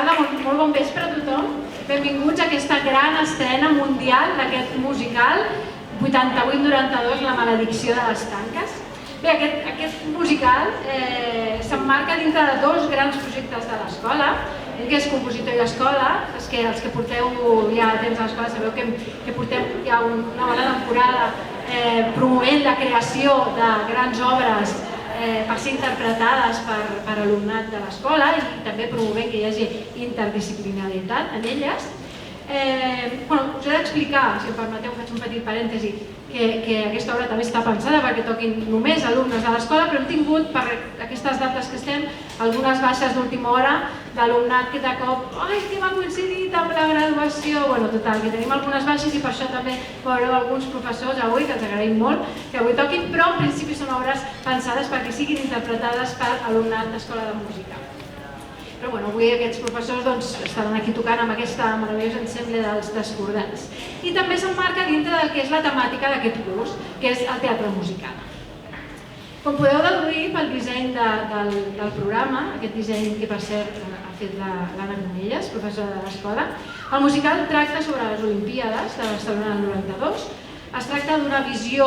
tarda, molt bon vespre a tothom. Benvinguts a aquesta gran estrena mundial d'aquest musical 88-92, La maledicció de les tanques. Bé, aquest musical s'emmarca dintre de dos grans projectes de l'escola, que és Compositor i l'Escola. Els que porteu ja temps a l'escola sabeu que portem ja una bona temporada promovent la creació de grans obres per ser interpretades per alumnat de l'escola i també promovent que hi hagi interdisciplinaritat en elles. Us he d'explicar, si em permeteu, faig un petit parèntesi, que aquesta obra també està pensada perquè toquin només alumnes de l'escola, però hem tingut, per aquestes dates que estem, algunes baixes d'última hora d'alumnat que de cop, que m'ha coincidit amb la graduació. Total, que tenim algunes baixes i per això també veureu alguns professors avui, que ens agraïm molt, que avui toquin, però en principi són obres pensades perquè siguin interpretades per alumnat d'escola de música. Però avui aquests professors estaran aquí tocant amb aquesta meravellosa ensemble dels Descordats. I també s'emmarca dintre del que és la temàtica d'aquest curs, que és el teatre musical. Com podeu deduir pel disseny del programa, aquest disseny que per cert ha fet l'Anna Comelles, professora de l'escola, el musical tracta sobre les Olimpíades de Barcelona del 92. Es tracta d'una visió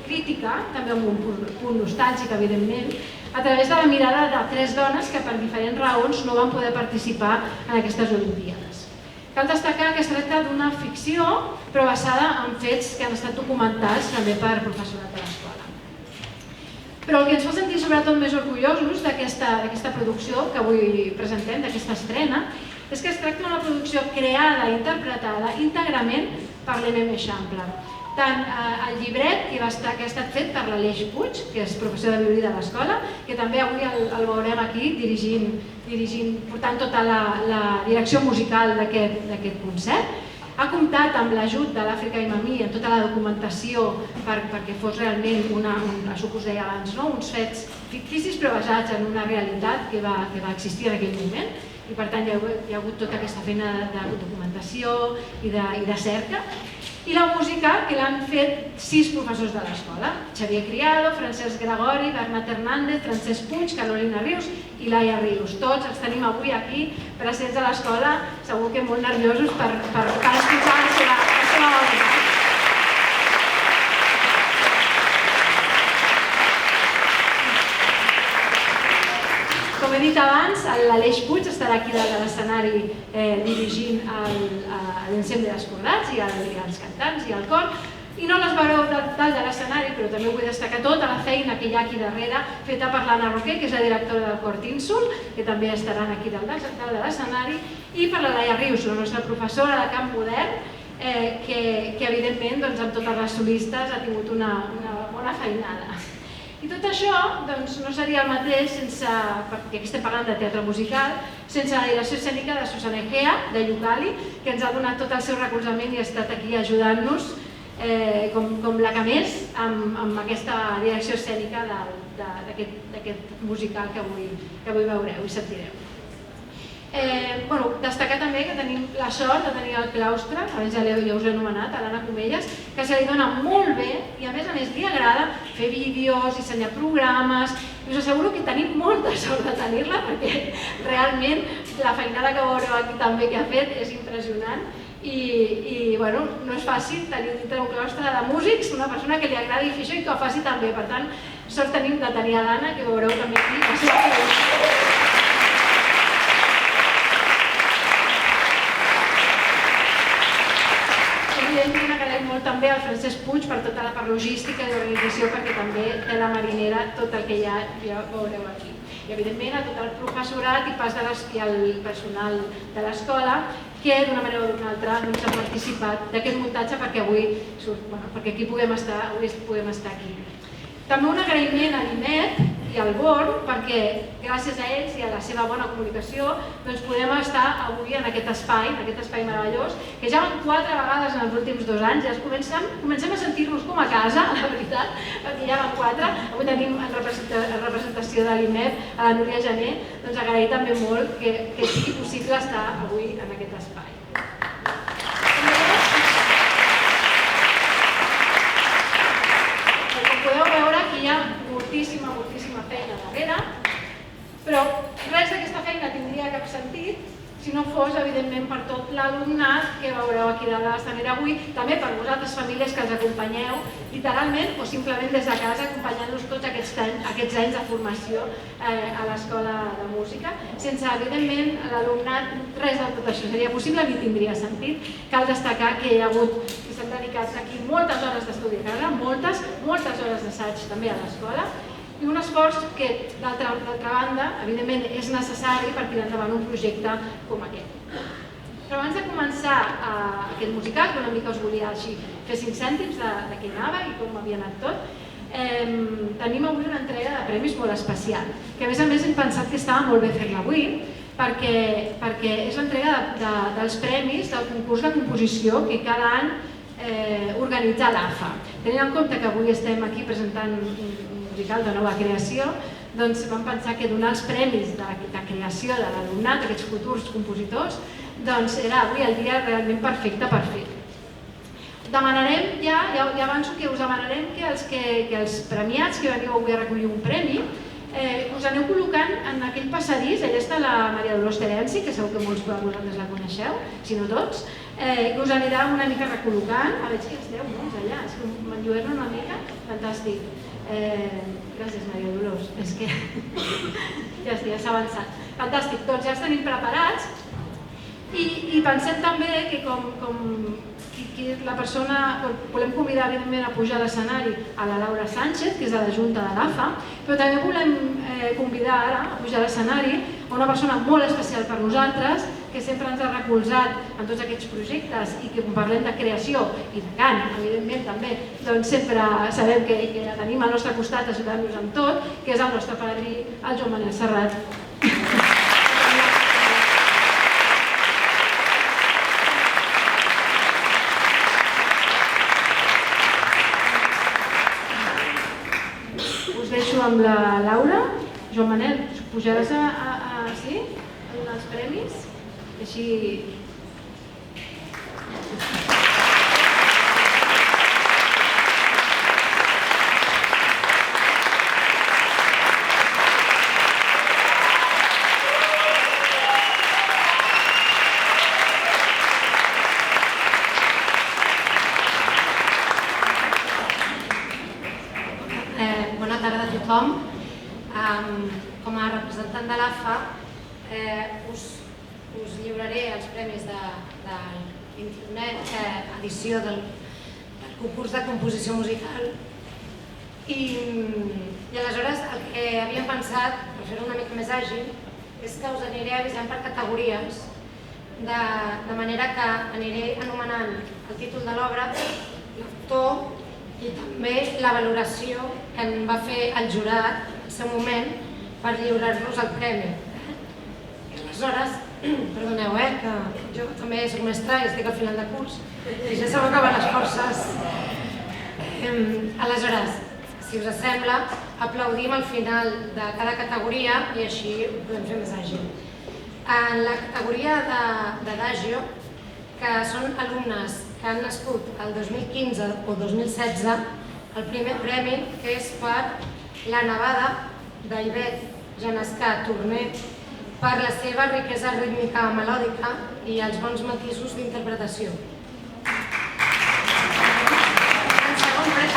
crítica, també amb un punt nostàlgic, evidentment, a través de la mirada de tres dones que per diferents raons no van poder participar en aquestes Olimpíades. Cal destacar que es tracta d'una ficció, però basada en fets que han estat documentats també per professorat de l'escola. Però el que ens fa sentir sobretot més orgullosos d'aquesta producció que avui presentem, d'aquesta estrena, és que es tracta d'una producció creada i interpretada íntegrament per l'M. Eixample. Tant el llibret, que ha estat fet per l'Aleix Puig, que és professor de violí de l'escola, que també avui el veurem aquí portant tota la direcció musical d'aquest concert. Ha comptat amb l'ajut de l'Àfrica Imamí en tota la documentació perquè fos realment, això que us deia abans, uns fets ficticis però basats en una realitat que va existir en aquell moment. I per tant hi ha hagut tota aquesta feina de documentació i de cerca. I la música que l'han fet 6 professors de l'escola: Xavier Criado, Francesc Gregori, Bernat Hernández, Francesc Puig, Carolina Rius i Laia Rius. Tots els tenim avui aquí presents a l'escola, segur que molt nerviosos per escoltar la seva obra. Com he dit abans, l'Aleix Puig estarà aquí dalt de l'escenari dirigint l'ensemble Descordats i els cantants i el cor. I no les veureu dalt de l'escenari, però també vull destacar tota la feina que hi ha aquí darrere, feta per l'Anna Roquer, que és la directora del cor Tínsul, que també estaran aquí dalt de l'escenari, i per la Laia Rius, la nostra professora de cant modern, que evidentment amb totes les solistes ha tingut una bona feinada. I tot això no seria el mateix, perquè aquí estem parlant de teatre musical, sense la direcció escènica de Susana Egea, de Iucali, que ens ha donat tot el seu recolzament i ha estat aquí ajudant-nos com la que més amb aquesta direcció escènica d'aquest musical que avui veureu i sentireu. Destacar també que tenim la sort de tenir el claustre, abans ja us he anomenat, a l'Anna Comelles, que se li dona molt bé i a més li agrada fer vídeos, dissenyar programes, i us asseguro que tenim molta sort de tenir-la perquè realment la feinada que veureu aquí també que ha fet és impressionant i no és fàcil tenir dintre un claustre de músics una persona que li agradi fer això i que ho faci també. Per tant, sort tenim de tenir a l'Anna, que veureu també aquí la seva feina. Evidentment agraïm molt també al Francesc Puig per tota la part logística i organització, perquè també té la marinera tot el que ja veureu aquí. I evidentment a tot el professorat i al personal de l'escola que d'una manera o d'una altra ha participat d'aquest muntatge perquè avui puguem estar aquí. També un agraïment a l'IMET i al BORN, perquè gràcies a ells i a la seva bona comunicació podem estar avui en aquest espai meravellós, que ja van 4 vegades en els últims 2 anys, ja comencem a sentir-nos com a casa, la veritat, perquè ja van 4. Avui tenim en representació de l'IMET a la Núria Jané, agrair també molt que sigui possible estar avui en aquest espai. Com podeu veure, aquí hi ha moltíssima feina darrere, però res d'aquesta feina tindria cap sentit si no fos, evidentment, per tot l'alumnat que veureu aquí dalt de l'escenari avui, també per vosaltres, famílies que els acompanyeu, literalment, o simplement des de casa, acompanyant-los tots aquests anys de formació a l'Escola de Música. Sense, evidentment, l'alumnat, res de tot això seria possible ni tindria sentit. Cal destacar que hi ha hagut, que s'han dedicat aquí moltes hores d'estudi a casa, moltes hores d'assaig també a l'escola, i un esforç que, d'altra banda, evidentment és necessari per tirar endavant un projecte com aquest. Però abans de començar aquest musical, que una mica us volia així fer 5 cèntims de què anava i com havia anat tot, tenim avui una entrega de premis molt especial, que a més hem pensat que estava molt bé fer-la avui, perquè és l'entrega dels premis del concurs de composició que cada any organitza l'AFA. Tenint en compte que avui estem aquí presentant musical de nova creació, doncs vam pensar que donar els premis de creació de l'alumnat, aquests futurs compositors, doncs era avui el dia realment perfecte per fer. Demanarem, ja avanço que us demanarem que els premiats que veniu avui a recollir un premi us aneu col·locant en aquell passadís. Allà està la Maria Dolors Terenci, que segur que molts de vosaltres la coneixeu, si no tots, que us anirà una mica recol·locant. Veig que esteu molts allà, és que m'enlluerno una mica, fantàstic. Gràcies, Maria Dolors, és que ja s'ha avançat. Fantàstic, doncs ja els tenim preparats i pensem també que com la persona, volem convidar evidentment a pujar a l'escenari a la Laura Sánchez, que és de la Junta de l'AFA, però també volem convidar ara a pujar a l'escenari a una persona molt especial per nosaltres, que sempre ens ha recolzat en tots aquests projectes i que quan parlem de creació i de cant, evidentment també, doncs sempre sabem que la tenim al nostre costat ajudant-nos amb tot, que és el nostre padrí, el Joan Manel Serrat. Us deixo amb la Laura. Joan Manel, pujaràs a donar els premis? Així... Bona tarda a tothom. Com a representant de l'AFA, us lliuraré els premis de la 21a edició del concurs de composició musical i aleshores el que havíem pensat, per fer-ho una mica més àgil, és que us aniré avisant per categories de manera que aniré anomenant el títol de l'obra, l'autor i també la valoració que en va fer el jurat al seu moment per lliurar-nos el premi. Aleshores, perdoneu, que jo també soc mestra i estic al final de curs i ja se m'acaben les forces. Aleshores, si us sembla, aplaudim al final de cada categoria i així ho podem fer més àgil. En la categoria d'Adagio, que són alumnes que han nascut el 2015 o 2016, el primer premi és per La Nevada, d'Ivet Genescà Torner, per la seva riquesa rítmica melòdica i els bons matisos d'interpretació.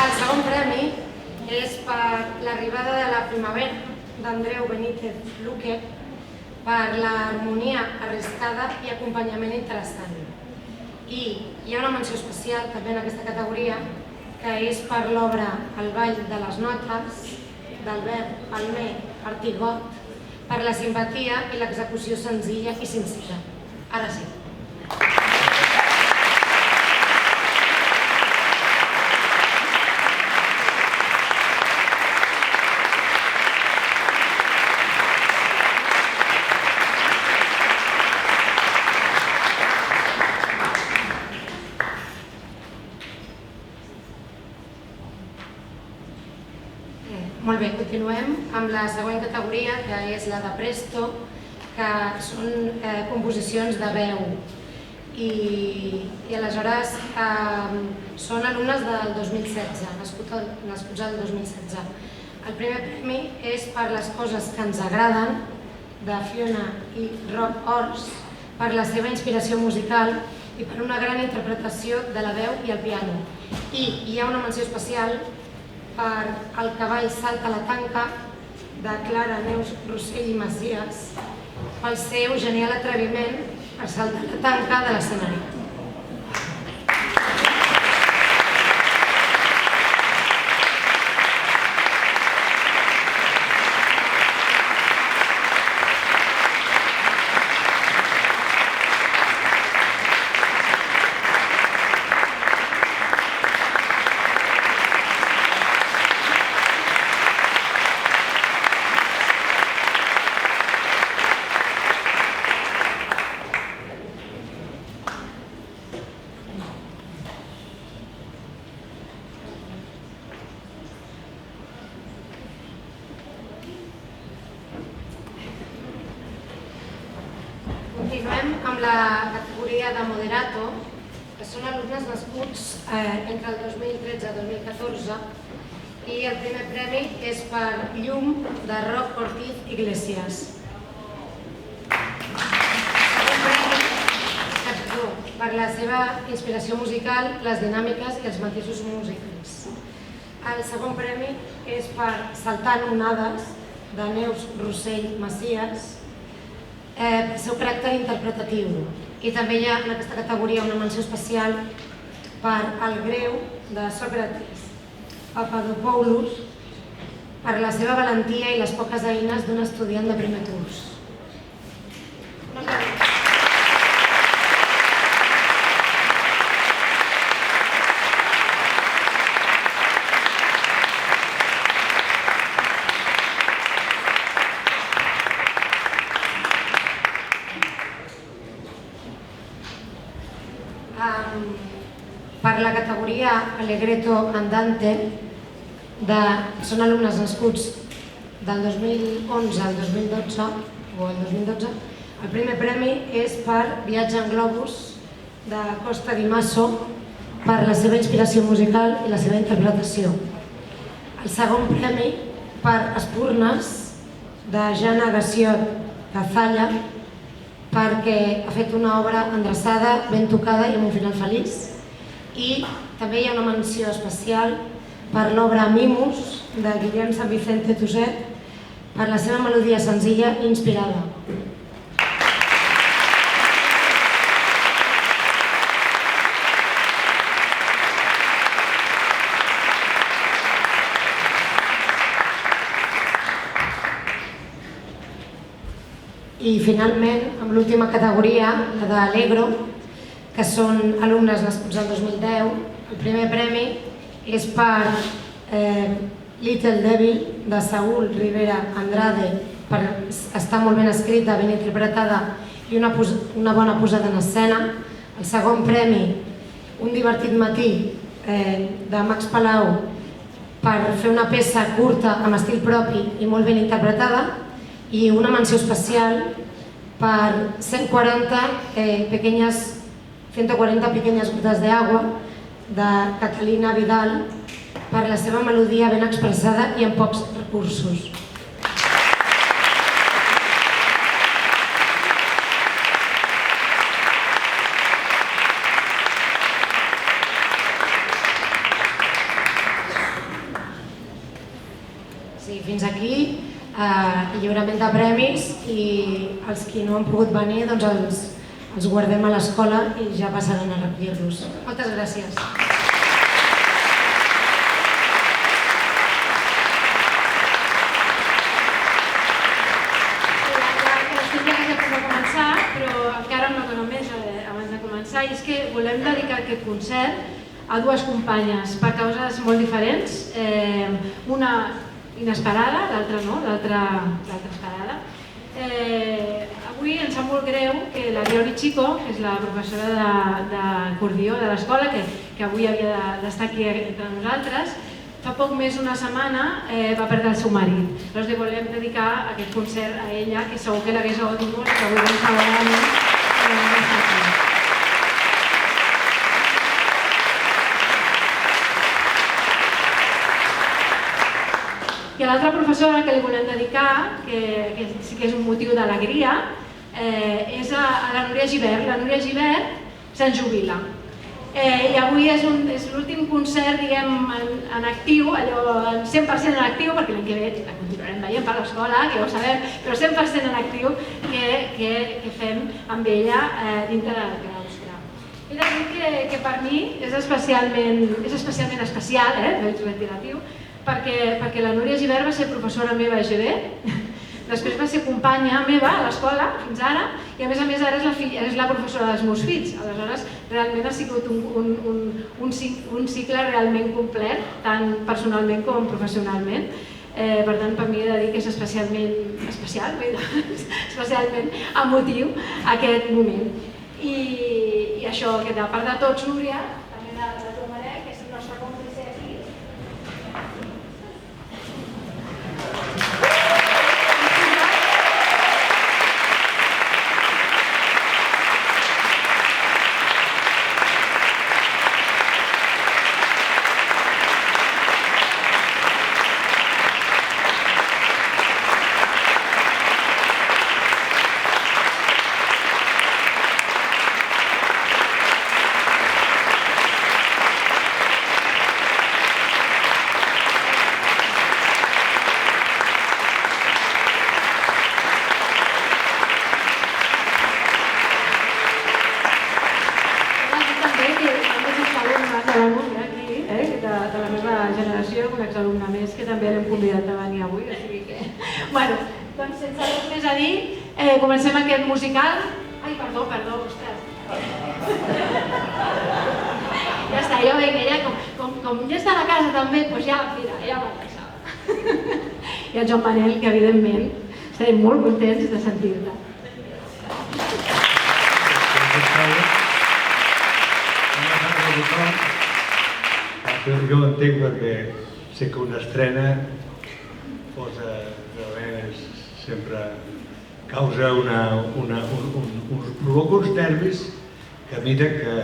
El segon premi és per L'arribada de la primavera, d'Andreu Benítez Luque, per l'harmonia arriscada i acompanyament interessant. I hi ha una menció especial també en aquesta categoria, que és per l'obra El ball de les notes, d'Albert Palmer Artigot, per la simpatia i l'execució senzilla i sincera. Ara sí. Molt bé, continuem amb la següent categoria, que és la de Presto, que són composicions de veu. I aleshores són alumnes del 2016, nascuts el 2016. El primer premi és per Les coses que ens agraden, de Fiona i Rob Ors, per la seva inspiració musical i per una gran interpretació de la veu i el piano. I hi ha una menció especial per El cavall salta la tanca, de Clara Neus Rossell i Macias, pel seu genial atreviment a saltar la tanca de l'escenari. Continuem amb la categoria de Moderato, que són alumnes nascuts entre el 2013 i el 2014, i el primer premi és per Llum, de Roc Ortiz Iglesias. Per la seva inspiració musical, les dinàmiques i els matisos musicals. El segon premi és per Saltant onades, de Neus Rossell Macias, pel seu caràcter interpretatiu. I també hi ha en aquesta categoria una menció especial per El greu, de Sòcrates Papadopoulos, per la seva valentia i les poques eines d'un estudiant de primer curs. Per la categoria Allegretto Andante, són alumnes nascuts del 2011 al 2012, el primer premi és per Viatge en globus, de Costa di Masso, per la seva inspiració musical i la seva interpretació. El segon premi per Espurnes, de Jana Gassiot Cazalla, perquè ha fet una obra endreçada, ben tocada i amb un final feliç. I també hi ha una menció especial per l'obra Mimus, de Guillem San Vicente Tuset, per la seva melodia senzilla i inspirada. I finalment, amb l'última categoria, la d'Allegro, que són alumnes nascuts el 2010. El primer premi és per Little Devil, de Saúl Rivera Andrade, per estar molt ben escrita, ben interpretada i una bona posada en escena. El segon premi, Un divertit matí, de Max Palau, per fer una peça curta amb estil propi i molt ben interpretada, i una menció especial per 140 pequeñas gotas de agua, de Catalina Vidal, per la seva melodia ben expressada i amb pocs recursos. Sí, fins aquí el lliurament de premis, i els qui no han pogut venir els guardem a l'escola i ja passaran a recollir-los. Moltes gràcies. Estic ja a punt de començar, però encara una cosa més abans de començar, i és que volem dedicar aquest concert a dues companyes per causes molt diferents. Una inesperada, l'altra no, l'altra esperada. Avui ens sap molt greu que la Diori Chico, que és la professora d'acordió de l'escola, que avui havia d'estar aquí entre nosaltres, fa poc més d'una setmana va perdre el seu marit. Llavors li volem dedicar aquest concert a ella, que segur que l'hagués gaudit molt, que avui vam saludar-la. I a l'altra professora que li volem dedicar, que sí que és un motiu d'alegria, és a la Núria Gibert. La Núria Gibert se'n jubila. I avui és l'últim concert, diguem, en actiu, allò 100% en actiu, perquè l'any que ve la continuarem veient per l'escola, que ja ho sabem, però 100% en actiu que fem amb ella dintre del claustre. He de dir que per mi és especialment especial, relatiu, perquè la Núria Gibert va ser professora meva a GB, després va ser companya meva a l'escola, fins ara, i a més ara és la professora dels meus fills. Aleshores, realment ha sigut un cicle realment complet, tant personalment com professionalment. Per tant, per mi he de dir que és especialment emotiu aquest moment. I això, que de part de tots, Núria, també de tu, Marek, que és el nostre còmplice aquí. Exalumne més, que també l'hem convidat a venir avui, o sigui que... Bueno, doncs sense res més a dir, comencem aquest musical. Ai, perdó, ostres. Ja està, jo vinc, ja com ja està a la casa també, doncs ja, mira, ja m'ha passat. I el Joan Manel, que evidentment estarem molt contents de sentir-te. Jo entenc perquè sé que una estrena sempre causa provoca uns nervis que a mesura que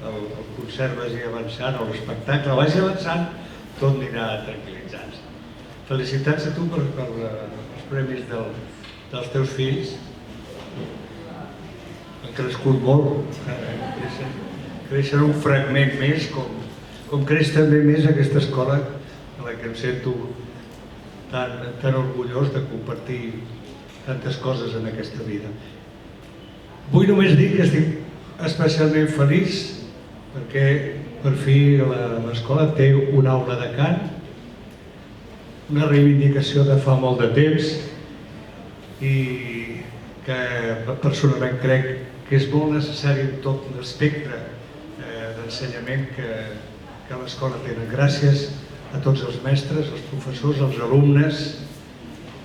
el concert vagi avançant o l'espectacle vagi avançant, tot anirà tranquil·litzant-se. Felicitats a tu per els premis dels teus fills. Han crescut molt, creixen un fragment més, com creix també més aquesta escola en la que em sento tan orgullós de compartir tantes coses en aquesta vida. Vull només dir que estic especialment feliç perquè per fi l'escola té una aula de cant, una reivindicació de fa molt de temps i que personalment crec que és molt necessari en tot l'espectre d'ensenyament que l'escola tenen. Gràcies a tots els mestres, els professors, els alumnes,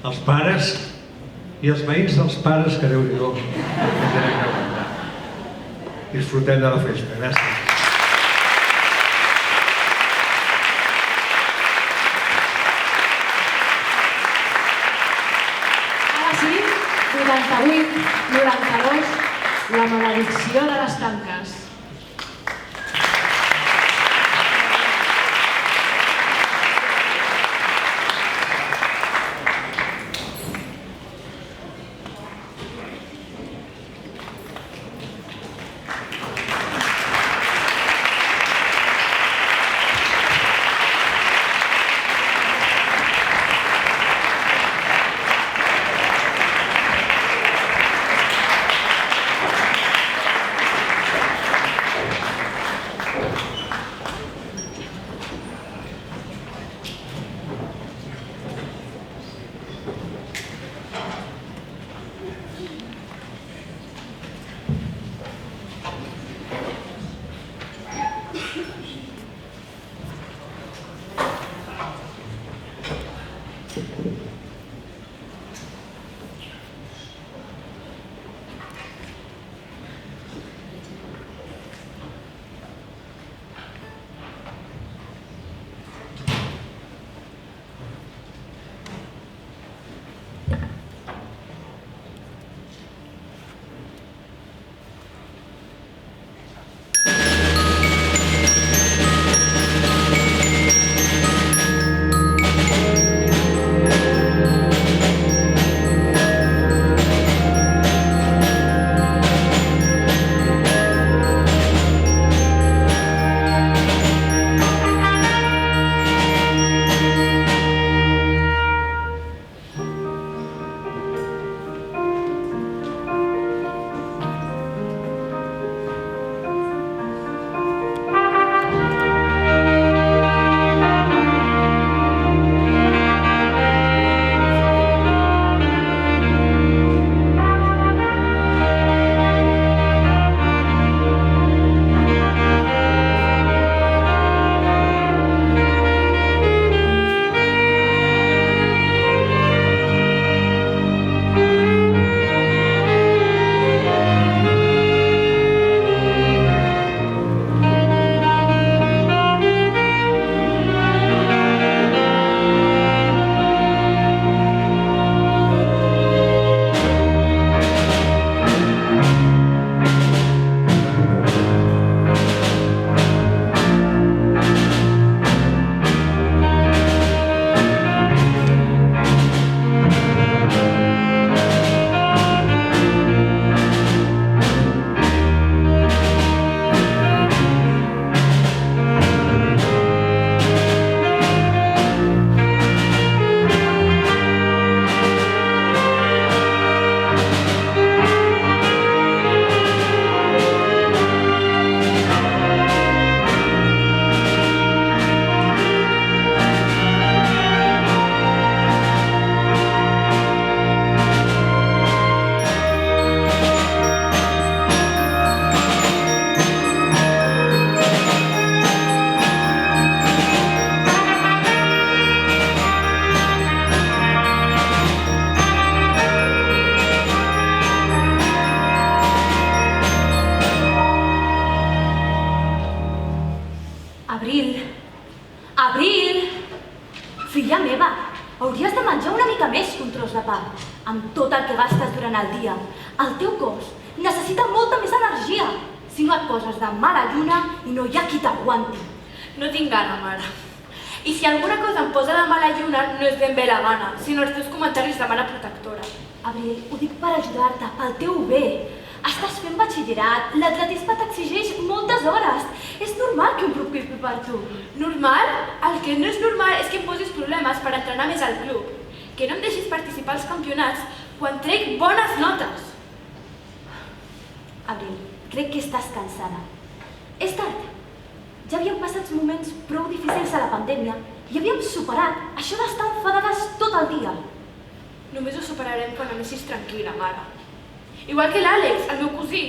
els pares i els veïns dels pares, que Déu-n'hi-do, que tenen que aguantar. Disfrutem de la festa. Gràcies. Ara sí, 88, 92, la maledicció de les tanques. tros de pa, amb tot el que gastes durant el dia. El teu cos necessita molta més energia. Si no et poses de mala lluna i no hi ha qui t'aguanti. No tinc gana, mare. I si alguna cosa em posa de mala lluna, no és ben bé la gana, sinó els teus comentaris de mare protectora. Abril, ho dic per ajudar-te, pel teu bé. Estàs fent batxillerat, l'atletisme t'exigeix moltes hores. És normal que un preocupi per tu. Normal? El que no és normal és que em posis problemes per entrenar més al club. Que no em deixis participar als campionats quan trec bones notes. Abril, crec que estàs cansada. És tard. Ja havíem passat moments prou difícils a la pandèmia i havíem superat això d'estar enfadades tot el dia. Només ho superarem quan anessis tranquil·la, mare. Igual que l'Àlex, el meu cosí.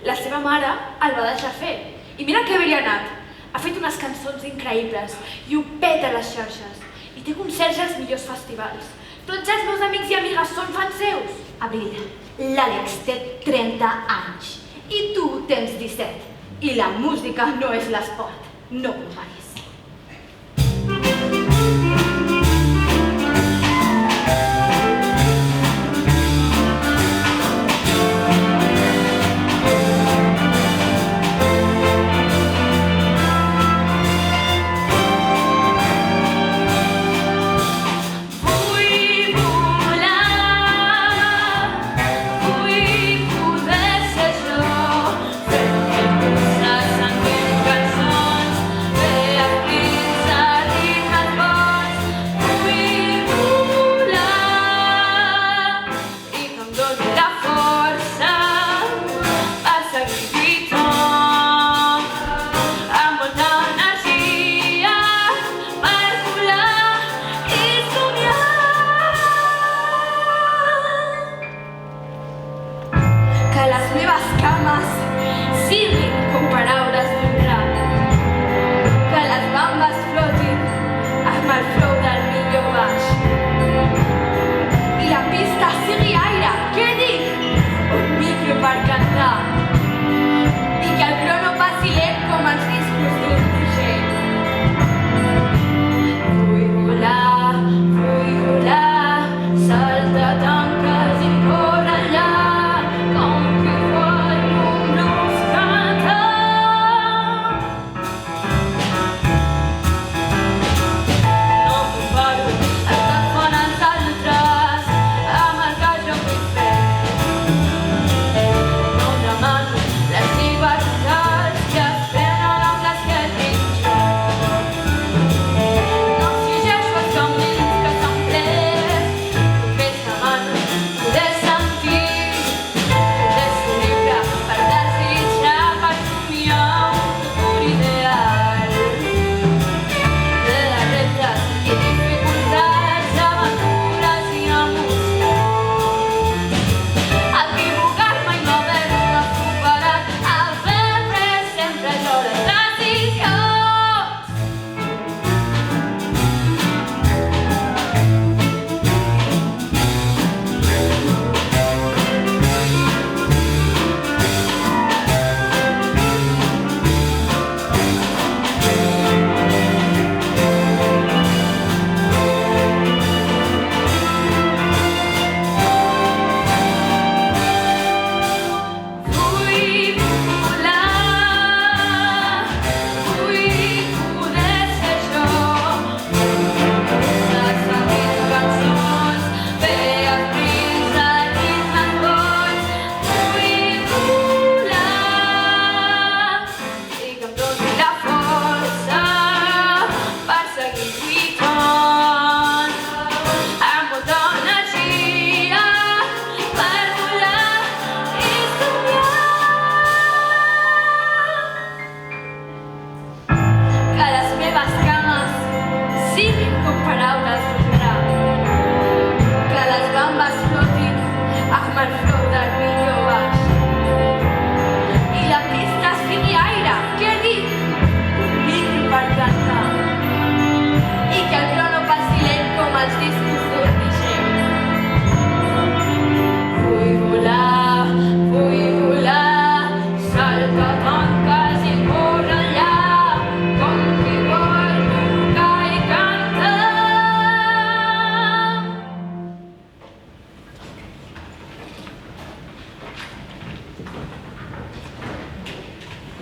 La seva mare el va deixar fer. I mira que bé li ha anat. Ha fet unes cançons increïbles i ho peta a les xarxes. I té concerts als millors festivals. Tots els meus amics i amigues són fans seus. Abril, l'Àlex té 30 anys i tu tens 17. I la música no és l'esport. No comparis.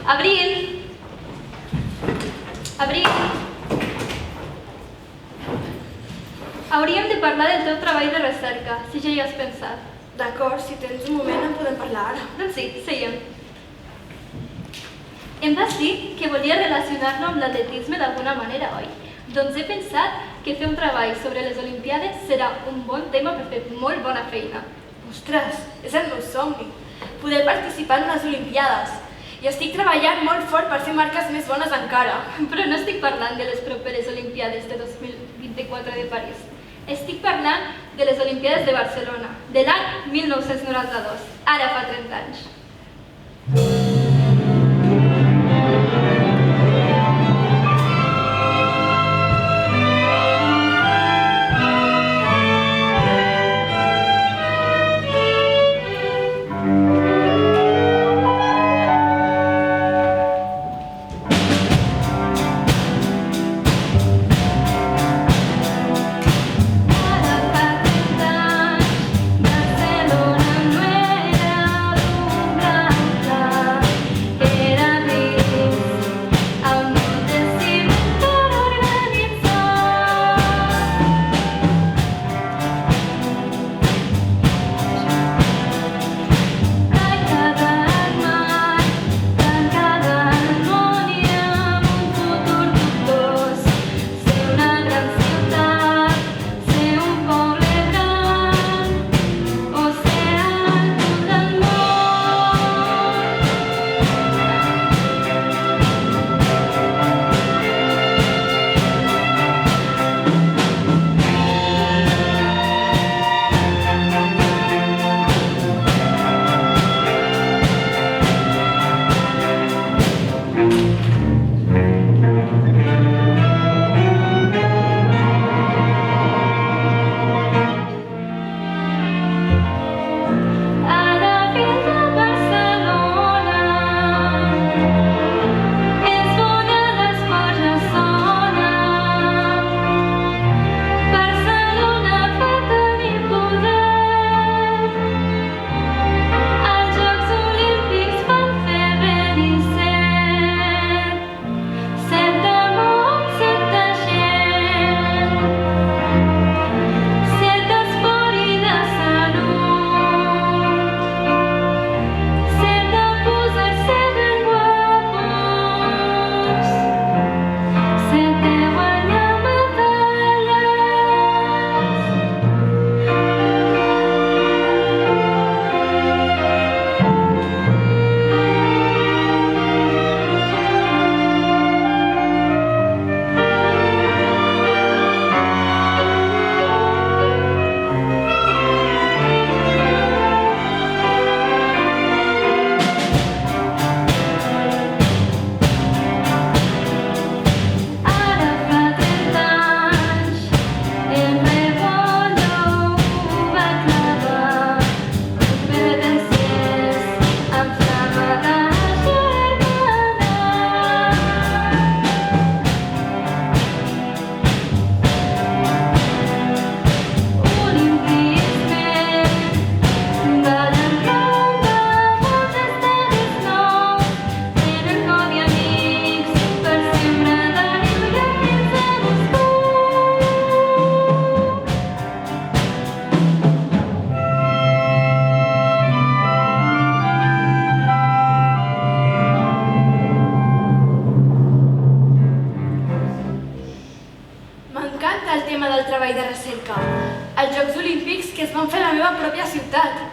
Abril! Abril! Hauríem de parlar del teu treball de recerca, si ja hi has pensat. D'acord, si tens un moment en podem parlar ara. Doncs sí, seiem. Em vas dir que volia relacionar-lo amb l'atletisme d'alguna manera, oi? Doncs he pensat que fer un treball sobre les Olimpiades serà un bon tema per fer molt bona feina. Ostres, és el meu somni. Poder participar en unes Olimpiades. I estic treballant molt fort per fer marques més bones encara. Però no estic parlant de les properes Olimpiades de 2024 de París. Estic parlant de les Olimpiades de Barcelona, de l'any 1992, ara fa 30 anys.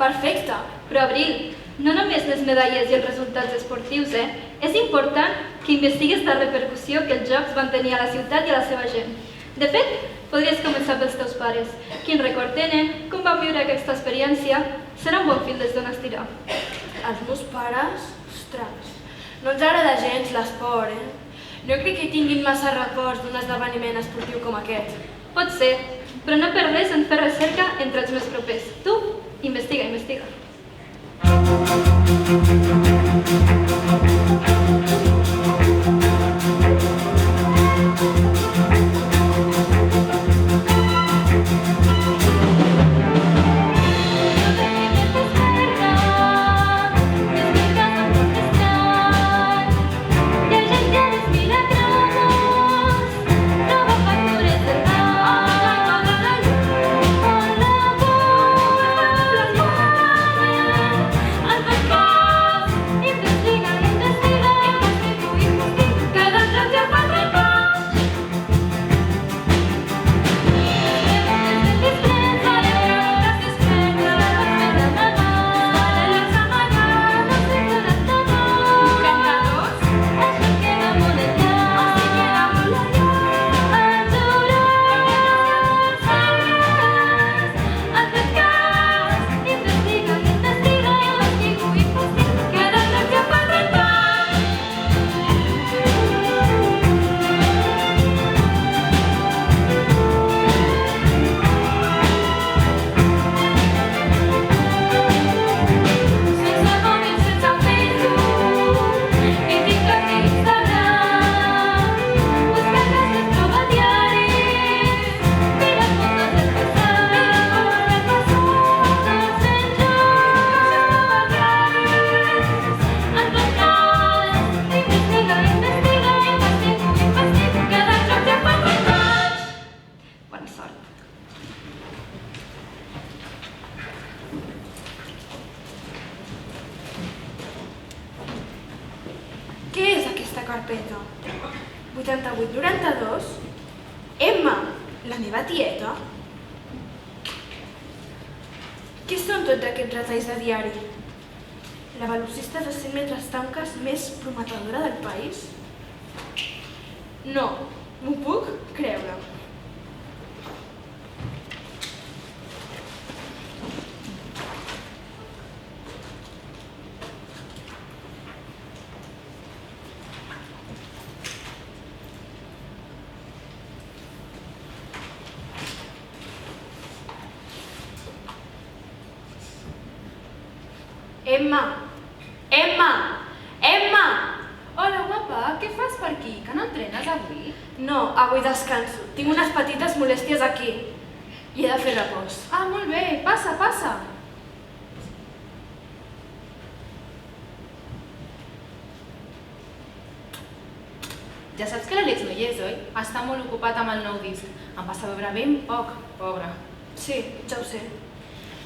Perfecte. Però, Abril, no només les medalles i els resultats esportius, És important que investiguis la repercussió que els Jocs van tenir a la ciutat i a la seva gent. De fet, podries començar pels teus pares. Quin record tenen, com van viure aquesta experiència, serà un bon fil des d'on estirar. Els meus pares? Ostres, no ens agrada gens l'esport, No crec que tinguin massa records d'un esdeveniment esportiu com aquest. Pot ser, però no per res en fer recerca entre els més propers. Tu, investiga, investiga. Què és aquesta carpeta? 88-92? Emma, la meva tieta? Què són tots aquests retalls de diari? La velocista de 100 metres tanques més prometedora del país? No, m'ho puc creure. Emma! Emma! Emma! Hola, guapa, què fas per aquí? Que no entrenes avui? No, avui descanso. Tinc unes petites molèsties aquí. I he de fer repòs. Ah, molt bé, passa, passa. Ja saps que l'Àlex no hi és, oi? Està molt ocupat amb el nou disc. Em passa a veure ben poc, pobre. Sí, ja ho sé.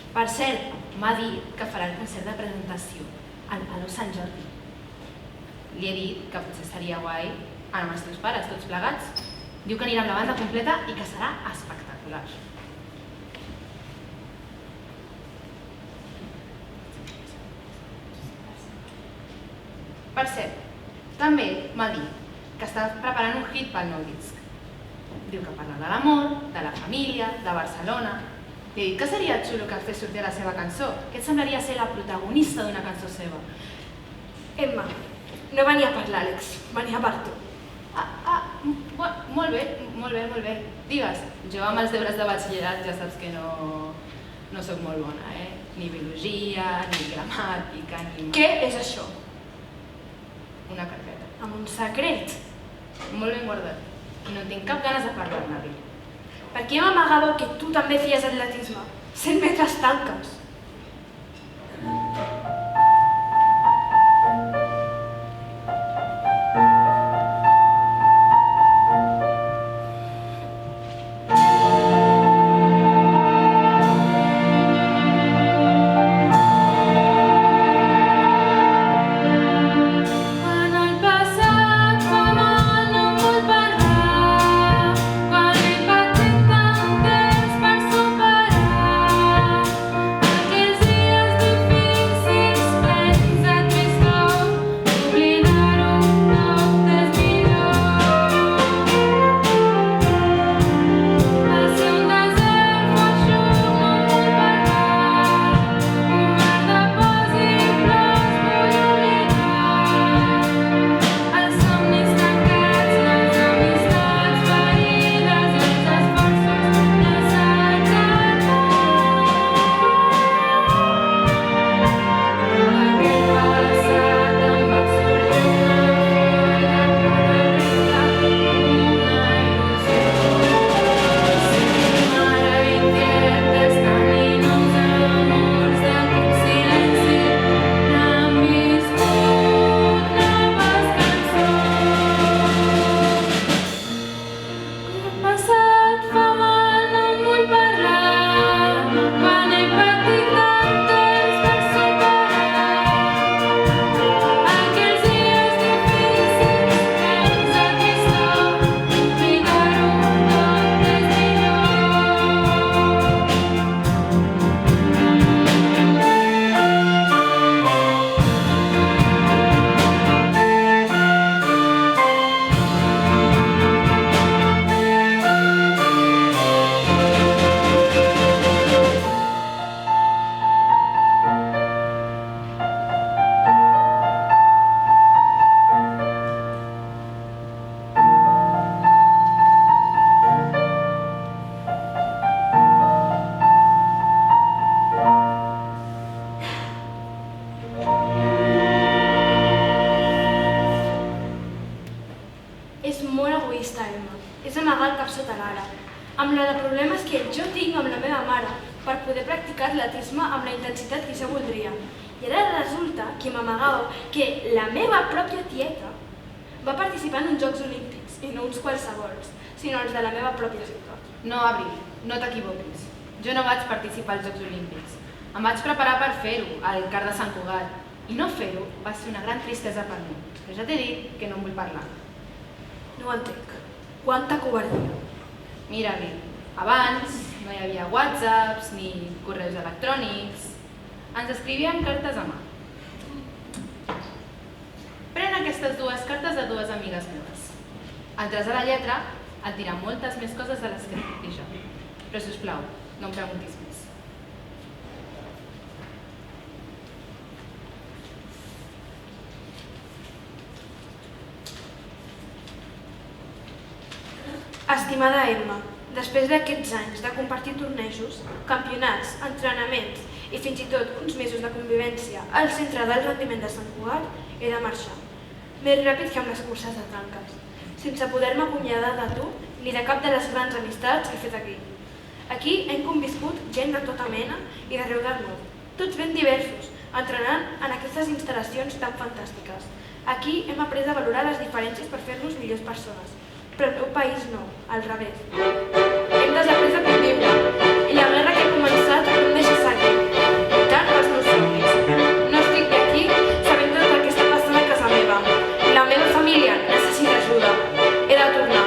Per cert, m'ha dit que farà el concert de presentació al Palau Sant Jordi. Li he dit que potser estaria guai anar amb els teus pares, tots plegats. Diu que anirà amb la banda completa i que serà espectacular. Per cert, també m'ha dit que està preparant un hit pel nou disc. Diu que parla de l'amor, de la família, de Barcelona. Li he dit que seria xulo que fes sortir la seva cançó, que et semblaria ser la protagonista d'una cançó seva. Emma, no venia per l'Àlex, venia per tu. Molt bé, molt bé, molt bé. Digues, jo amb els deures de batxillerat ja saps que no soc molt bona, Ni biologia, ni gramàtica, ni... Què és això? Una carpeta. Amb un secret? Molt ben guardat. I no tinc cap ganes de parlar-ne. Per què m'amagàveu que tu també feies atletisme? 100 metres tanques. Amb la de problemes que jo tinc amb la meva mare per poder practicar atletisme amb la intensitat que jo voldria. I ara resulta que m'amagàveu que la meva pròpia tieta va participar en uns Jocs Olímpics, i no uns qualsevols, sinó els de la meva pròpia ciutat. No, Abril, no t'equivoquis. Jo no vaig participar als Jocs Olímpics. Em vaig preparar per fer-ho, al CAR de Sant Cugat. I no fer-ho va ser una gran tristesa per mi, però ja t'he dit que no en vull parlar. No ho entenc. Quanta covardia. Mira, Bill, abans no hi havia whatsapps ni correus electrònics. Ens escrivíem cartes a mà. Pren aquestes dues cartes de dues amigues meves. Entres a la lletra, et diran moltes més coses de les que et dic jo. Però, sisplau, no em preguntis més. Estimada Emma, després d'aquests anys de compartir tornejos, campionats, entrenaments i fins i tot uns mesos de convivència al centre del rendiment de Sant Cugat, he de marxar. Més ràpid que amb les curses de tanques, sense poder-me acomiadar de tu ni de cap de les grans amistats que he fet aquí. Aquí hem conviscut gent de tota mena i d'arreu del món, tots ben diversos, entrenant en aquestes instal·lacions tan fantàstiques. Aquí hem après a valorar les diferències per fer-nos millors persones, però el meu país no, al revés. Hem desaprès a conviure i la guerra que ha començat no em deixa seguir, lluitant pels meus somnis. No estic aquí sabent tot el que està passant a casa meva. La meva família necessita ajuda. He de tornar.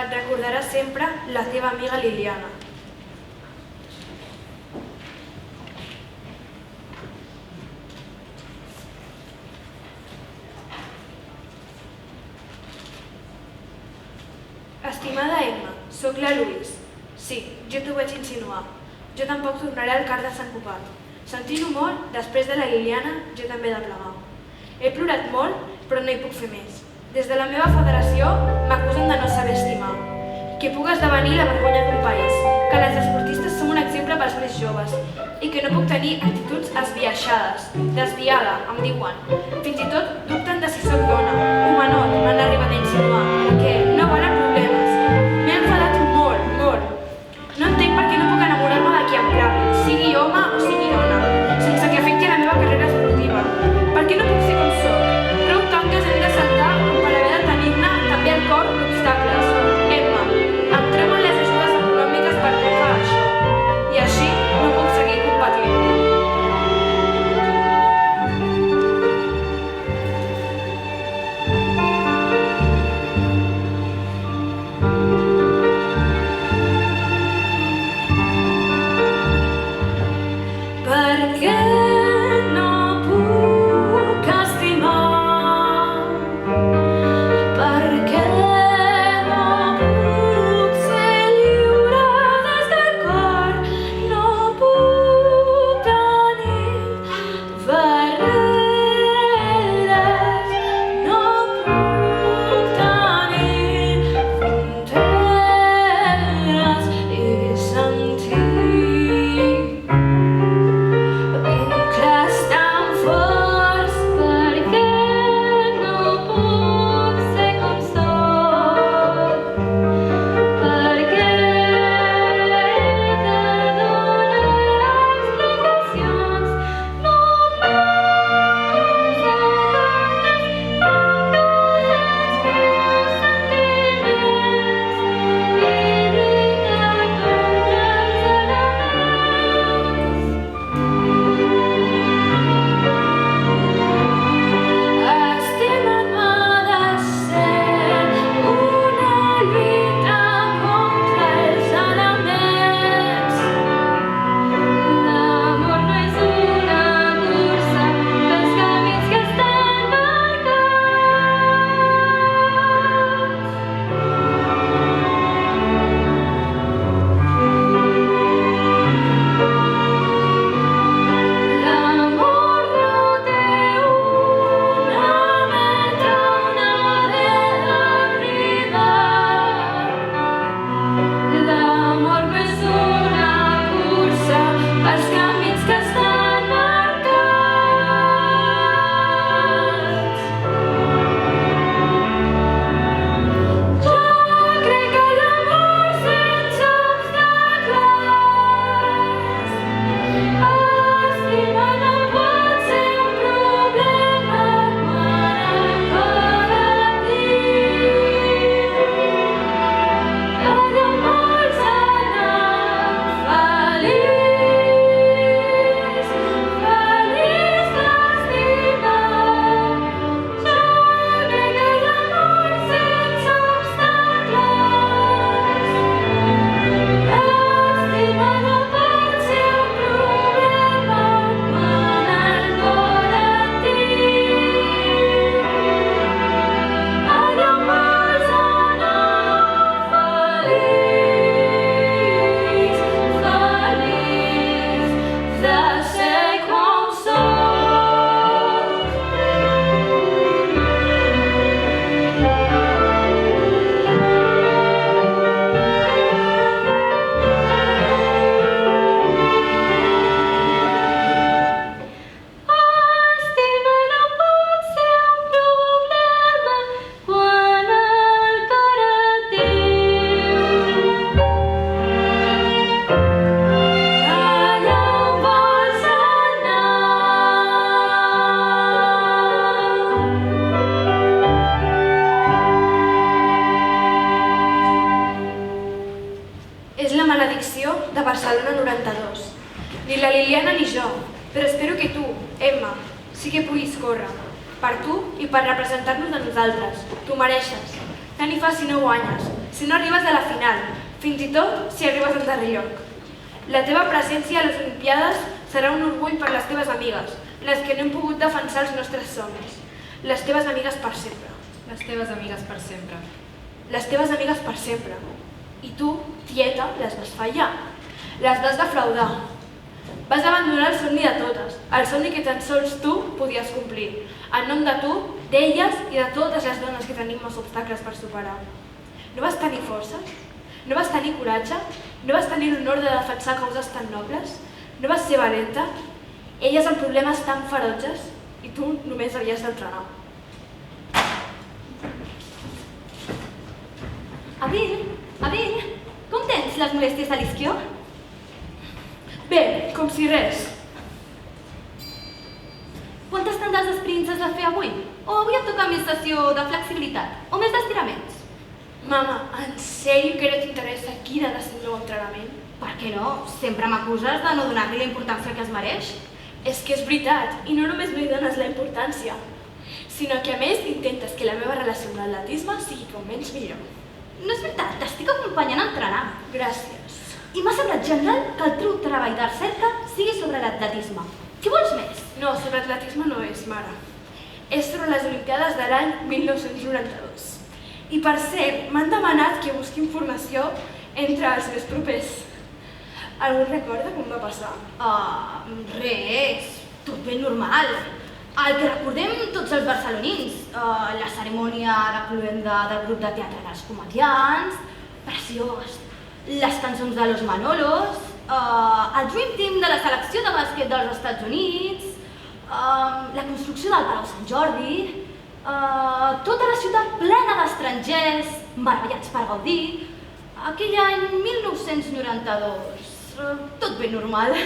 Et recordarà sempre la teva amiga Liliana. Estimada Emma, sóc la Louise. Sí, jo t'ho vaig insinuar. Jo tampoc tornaré al CAR de Sant Cugat. Sentint-ho molt, després de la Liliana, jo també he de plegar. He plorat molt, però no hi puc fer més. Des de la meva federació m'acusen de no saber estimar. Que puc esdevenir la vergonya d'un país, que les esportistes som un exemple pels més joves i que no puc tenir actituds esbiaixades, desviada, em diuen. Fins i tot dubten de si soc dona, homenot, m'han arribat a insinuar, que no volen problemes. M'he enfadat molt, molt. No entenc per què no puc enamorar-me de qui em parli. maledicció de Barcelona 92. Ni la Liliana ni jo, però espero que tu, Emma, sí que puguis córrer. Per tu i per representar-nos a nosaltres. T'ho mereixes. Tant hi fa si no guanyes, si no arribes a la final, fins i tot si arribes en darrer lloc. La teva presència a les Olimpiades serà un orgull per les teves amigues, les que no hem pogut defensar els nostres somnis. Les teves amigues per sempre. Les teves amigues per sempre. Les teves amigues per sempre. I tu, tieta, les vas fallar. Les vas defraudar. Vas abandonar el somni de totes, el somni que tan sols tu podies complir, en nom de tu, d'elles i de totes les dones que tenim els obstacles per superar. No vas tenir forces? No vas tenir coratge? No vas tenir l'honor de defensar causes tan nobles? No vas ser valenta? Elles amb problemes tan ferotges i tu només havies d'entrenar. Abril, com tens les molèsties de l'isquió? Bé, com si res. Quantes tandes d'esprints has de fer avui? O avui et toca més sessió de flexibilitat? O més d'estiraments? Mama, en sèrio que no t'interessa quin ha de ser el meu entrenament? Per què no? Sempre m'acuses de no donar-li la importància que es mereix. És que és veritat, i no només no hi dones la importància, sinó que a més intentes que la meva relació amb l'atletisme sigui com menys millor. No és veritat, t'estic acompanyant a entrenar. Gràcies. I m'ha semblat genial que el teu treball de recerca sigui sobre l'atletisme. Què vols més? No, sobre atletisme no és, mare. És sobre les Olimpiades de l'any 1992. I per cert, m'han demanat que busqui informació entre els meus propers. Algú recorda com va passar? Res, tot ben normal. El que recordem tots els barcelonins, la cerimònia de cloenda del grup de teatre dels comediants, preciós, les cançons de Los Manolos, el Dream Team de la selecció de bàsquet dels Estats Units, la construcció del Palau Sant Jordi, tota la ciutat plena d'estrangers, meravellats per gaudir, aquell any 1992, tot ben normal.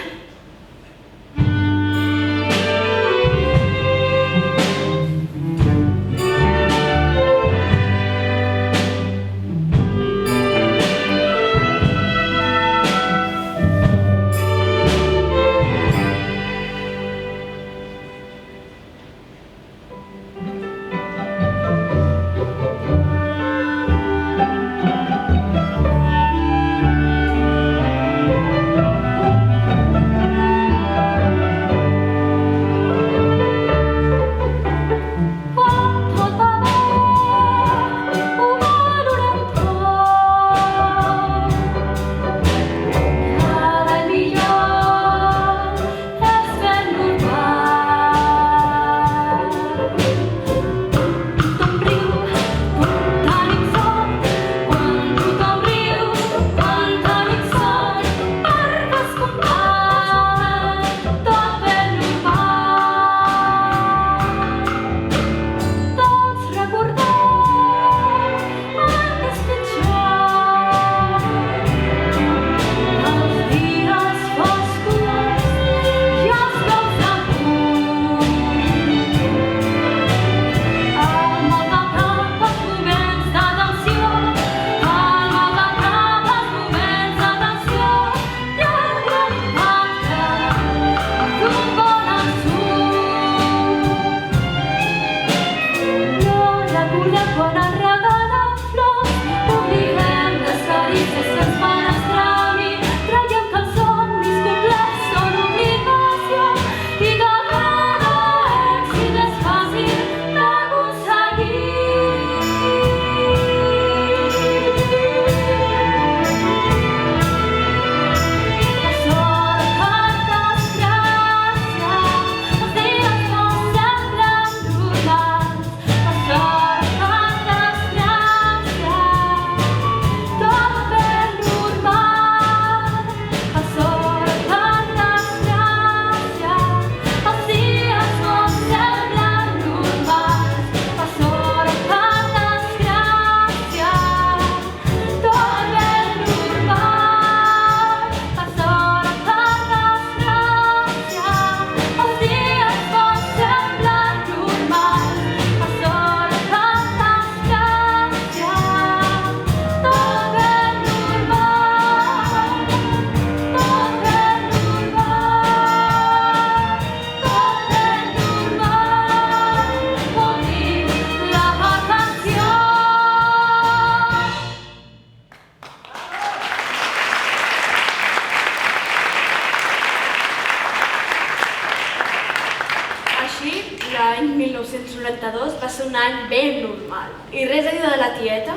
l'any 1992 va ser un any ben normal. I res a dir de la tieta?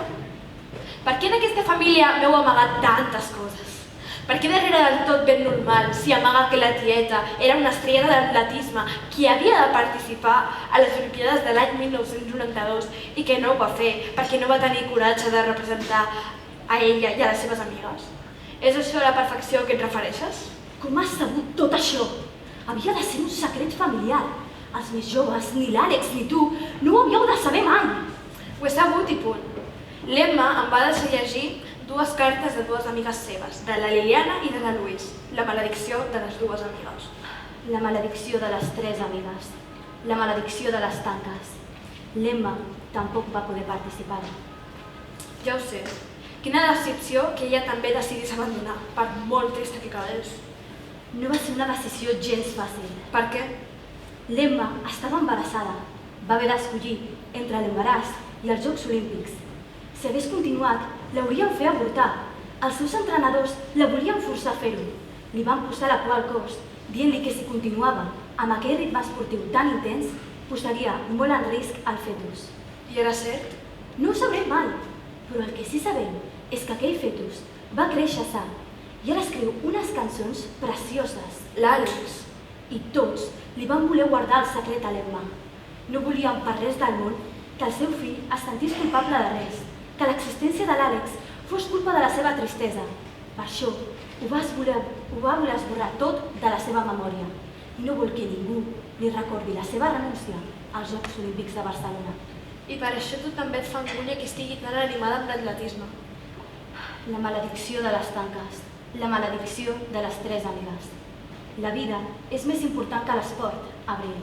Per què en aquesta família m'heu amagat tantes coses? Per què darrere del tot ben normal s'hi amaga que la tieta era una estrella de l'atletisme qui havia de participar a les Olimpiades de l'any 1992 i que no ho va fer perquè no va tenir coratge de representar a ella i a les seves amigues? És això la perfecció a què et refereixes? Com has sabut tot això? Havia de ser un secret familiar. Els més joves, ni l'Àlex ni tu, no ho havíeu de saber mai. Ho he sabut i punt. L'Emma em va deixar llegir dues cartes de dues amigues seves, de la Liliana i de la Louise, la maledicció de les dues amigues. La maledicció de les 3 amigues. La maledicció de les tanques. L'Emma tampoc va poder participar. Ja ho sé. Quina decepció que ella també decidís abandonar, per molt trista que quedés. No va ser una decisió gens fàcil. Per què? L'Emma estava embarassada. Va haver d'escollir entre l'embaràs i els Jocs Olímpics. Si hagués continuat, l'haurien fet avortar. Els seus entrenadors la volien forçar a fer-ho. Li van posar la por al cos, dient-li que si continuava amb aquell ritme esportiu tan intens, posaria molt en risc el fetus. I era cert? No ho sabrem mai, però el que sí sabem és que aquell fetus va créixer sa i ara escriu unes cançons precioses. L'Àlex. I tots li van voler guardar el secret a l'Emma. No volien per res del món que el seu fill es sentís culpable de res, que l'existència de l'Àlex fos culpa de la seva tristesa. Per això ho va voler esborrar tot de la seva memòria i no vol que ningú li recordi la seva renúncia als Jocs Olímpics de Barcelona. I per això tu també et fa angúnia que estigui tan animada amb l'atletisme. La maledicció de les tanques, la maledicció de les 3 amigues. La vida és més important que l'esport, Abril.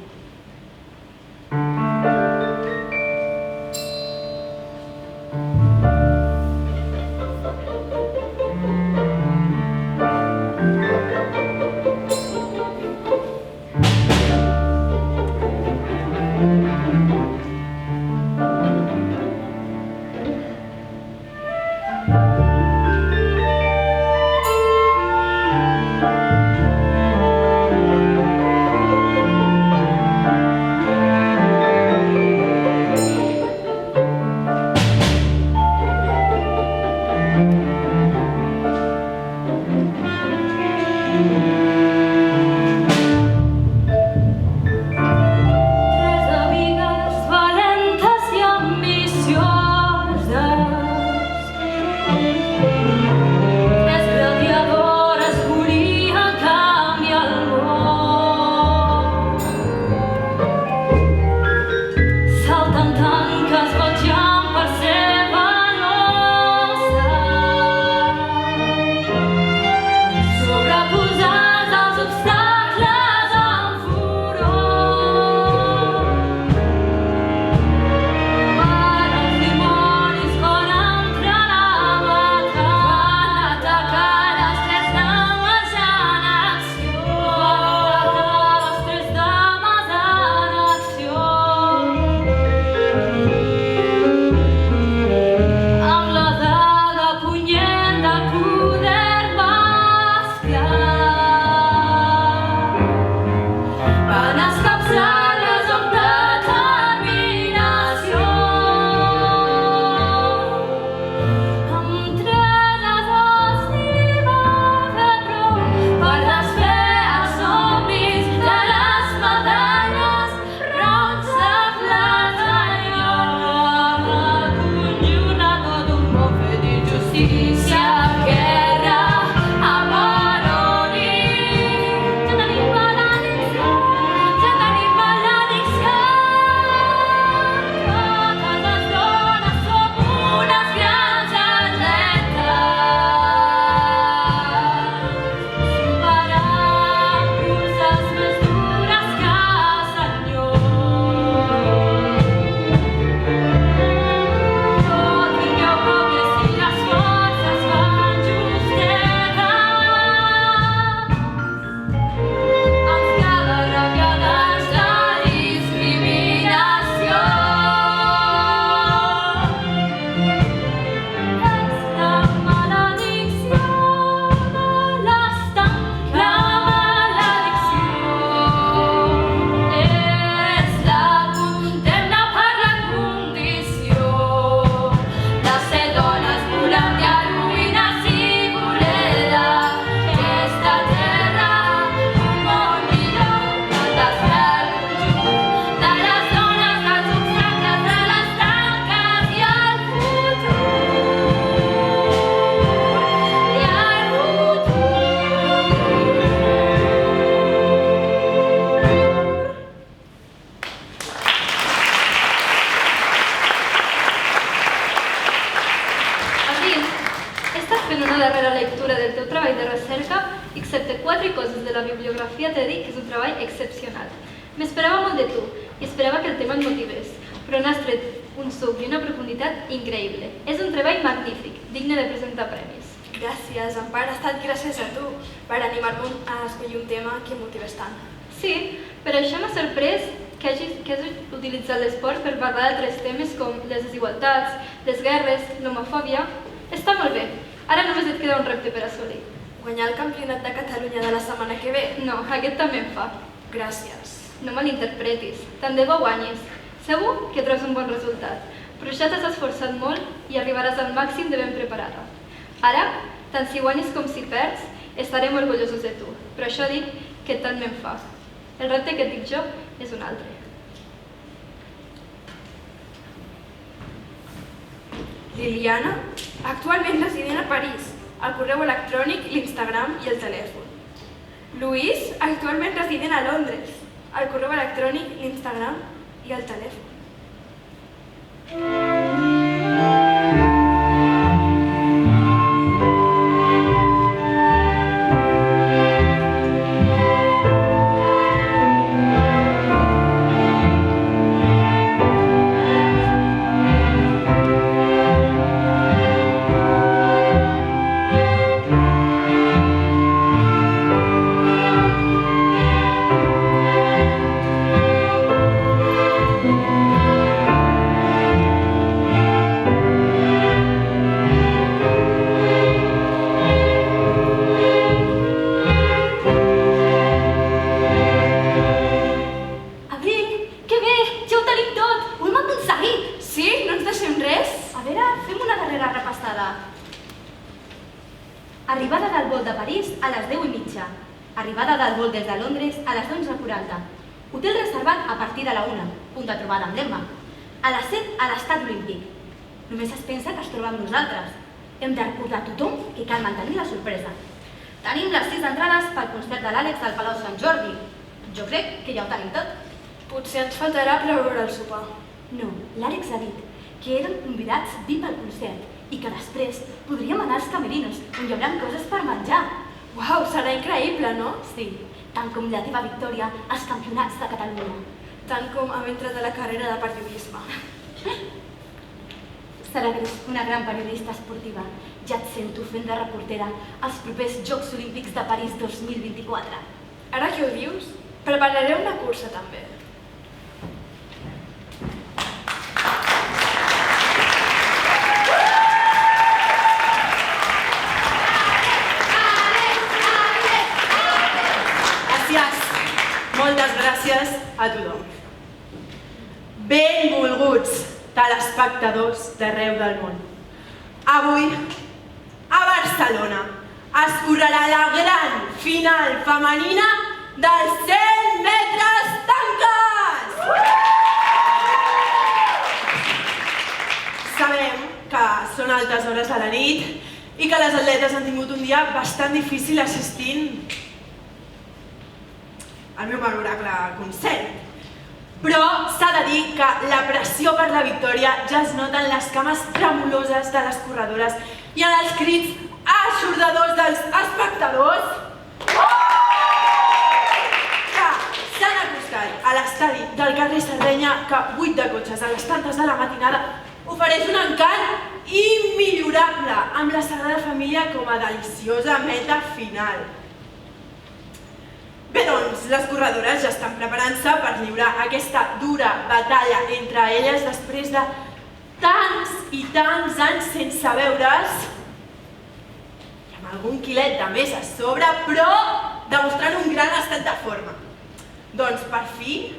cerca, excepte 4 coses de la bibliografia t'he dit que és un treball excepcional. M'esperava molt de tu i esperava que el tema et motivés, però n'has tret un suc i una profunditat increïble. És un treball magnífic, digne de presentar premis. Gràcies, Empar. Ha estat gràcies a tu per animar-me a escollir un tema que em motives tant. Sí, per això m'ha sorprès que hagis utilitzat l'esport per parlar d'altres temes com les desigualtats, les guerres, l'homofòbia. Està molt bé. Ara només et queda un repte per assolir. Guanyar el campionat de Catalunya de la setmana que ve? No, aquest també em fa. Gràcies. No malinterpretis. Tant de bo guanyis. Segur que treus un bon resultat, però ja t'has esforçat molt i arribaràs al màxim de ben preparada. Ara, tant si guanyes com si perds, estarem orgullosos de tu, però això dic que tant me'n fa. El repte que et dic jo és un altre. Liliana, actualment resident a París, el correu electrònic, l'Instagram i el telèfon. Luis, actualment resident a Londres, el correu electrònic, l'Instagram i el telèfon. Arribada del vol de París a les 10:30. Arribada del vol des de Londres a les 11:40. Hotel reservat a partir de la 1. Punt de trobada amb l'Emma. A les 7 a l'Estadi Olímpic. Només es pensa que es troba amb nosaltres. Hem de recordar a tothom que cal mantenir la sorpresa. Tenim les 6 entrades pel concert de l'Àlex al Palau Sant Jordi. Jo crec que ja ho tenim tot. Potser ens faltarà per veure el sopar. No, l'Àlex ha dit que eren convidats VIP al concert i que després podríem anar als camerinos, on hi haurà coses per menjar. Uau, serà increïble, no? Sí, tant com la teva victòria als campionats de Catalunya. Tant com a mentre de la carrera de periodisme. Seràs una gran periodista esportiva. Ja et sento fent de reportera als propers Jocs Olímpics de París 2024. Ara que ho dius, prepararé una cursa també. Moltes gràcies a tothom. Benvolguts telespectadors d'arreu del món. Avui, a Barcelona, es correrà la gran final femenina dels 100 metres tanques! Sabem que són altes hores de la nit i que les atletes han tingut un dia bastant difícil assistint al meu memorable concert. Però s'ha de dir que la pressió per la victòria ja es nota en les cames tremoloses de les corredores i en els crits eixordadors dels espectadors que s'han acostat a l'estadi del carrer Sardenya que 8 de cotxes a les tantes de la matinada ofereix un encant immillorable amb la Sagrada Família com a deliciosa meta final. Bé, doncs, les corredores ja estan preparant-se per lliurar aquesta dura batalla entre elles després de tants i tants anys sense veure's, amb algun quilet de més a sobre, però demostrant un gran estat de forma. Doncs, per fi,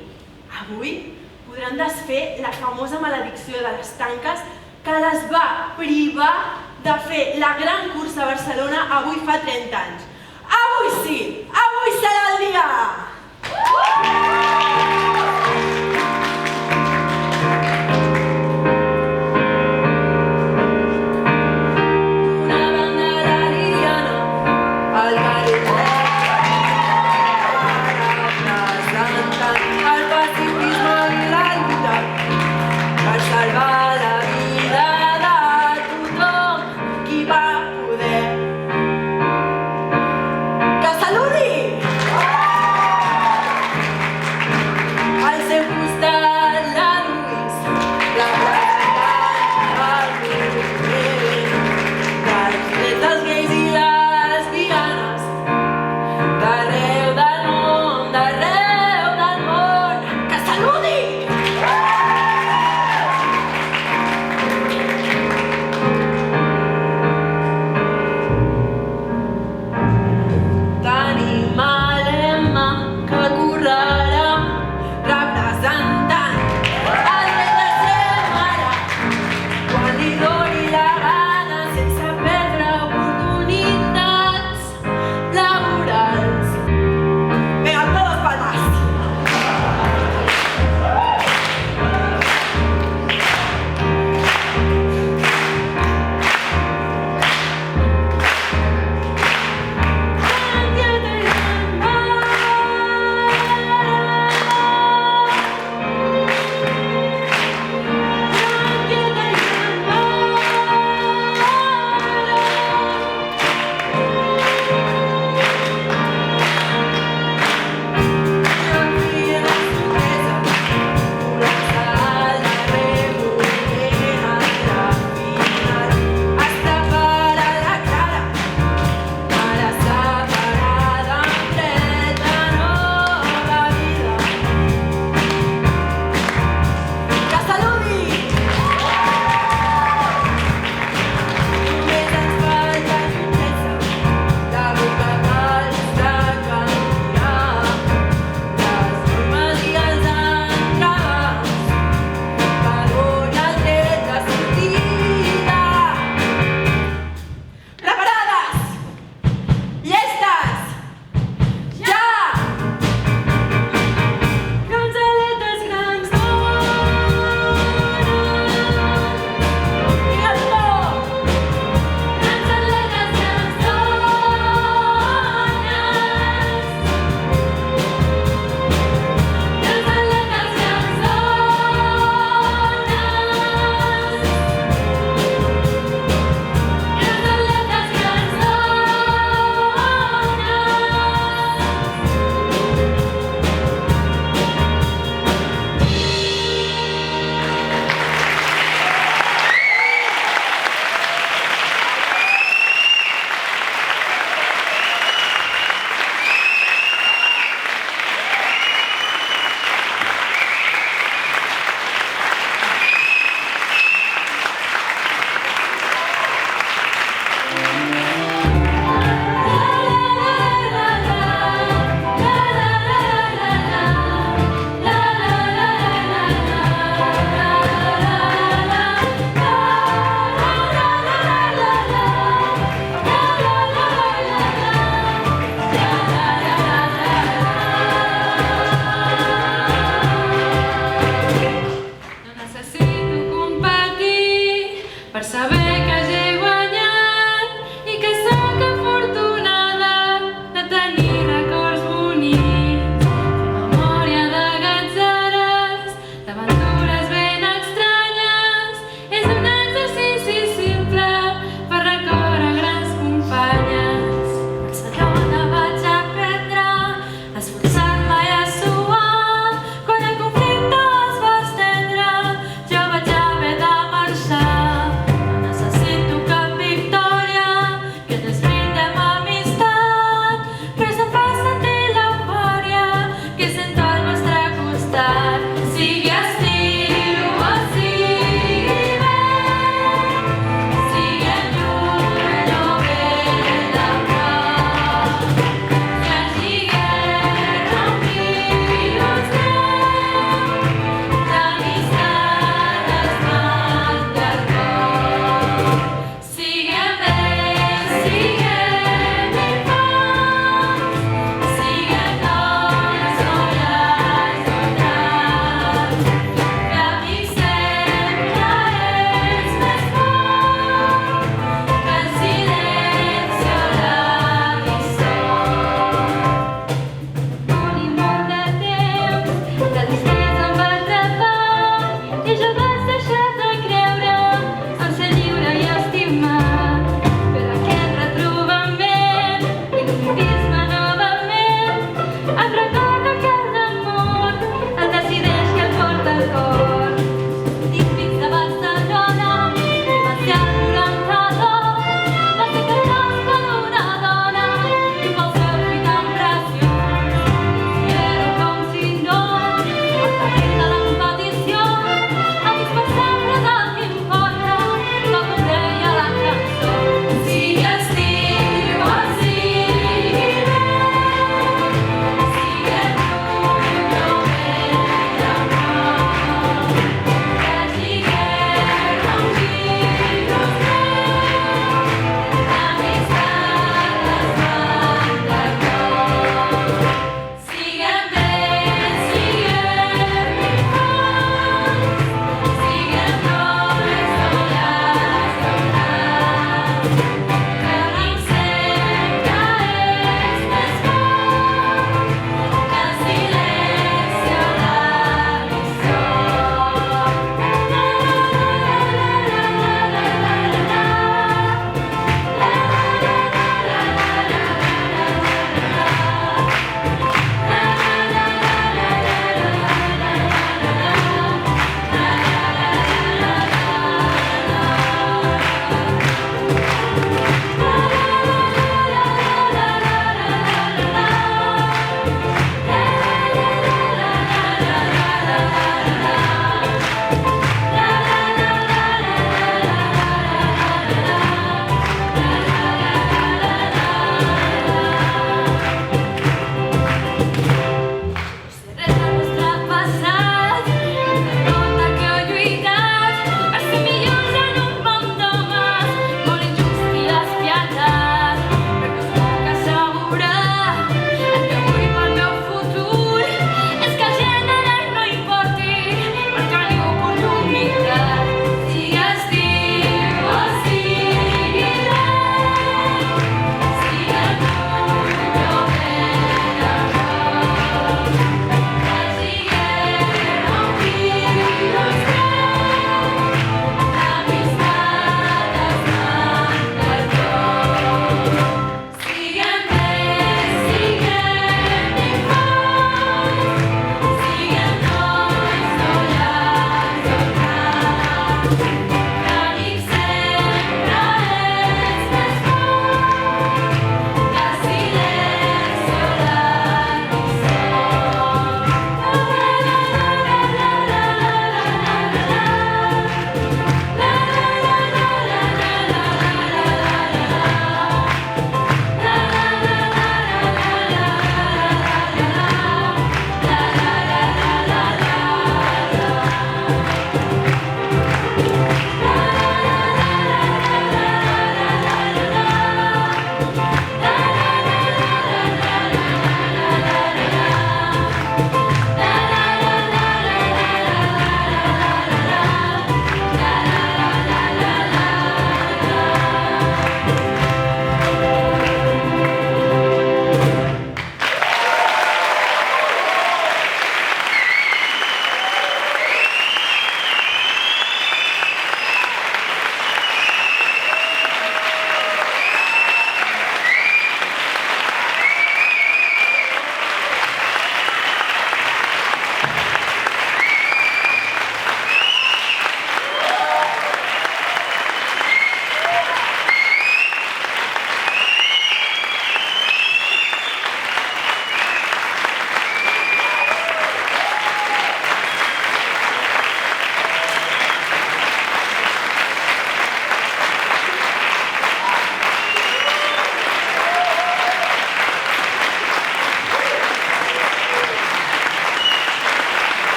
avui podran desfer la famosa maledicció de les tanques que les va privar de fer la gran cursa a Barcelona avui fa 30 anys. Avui sí, avui serà el dia!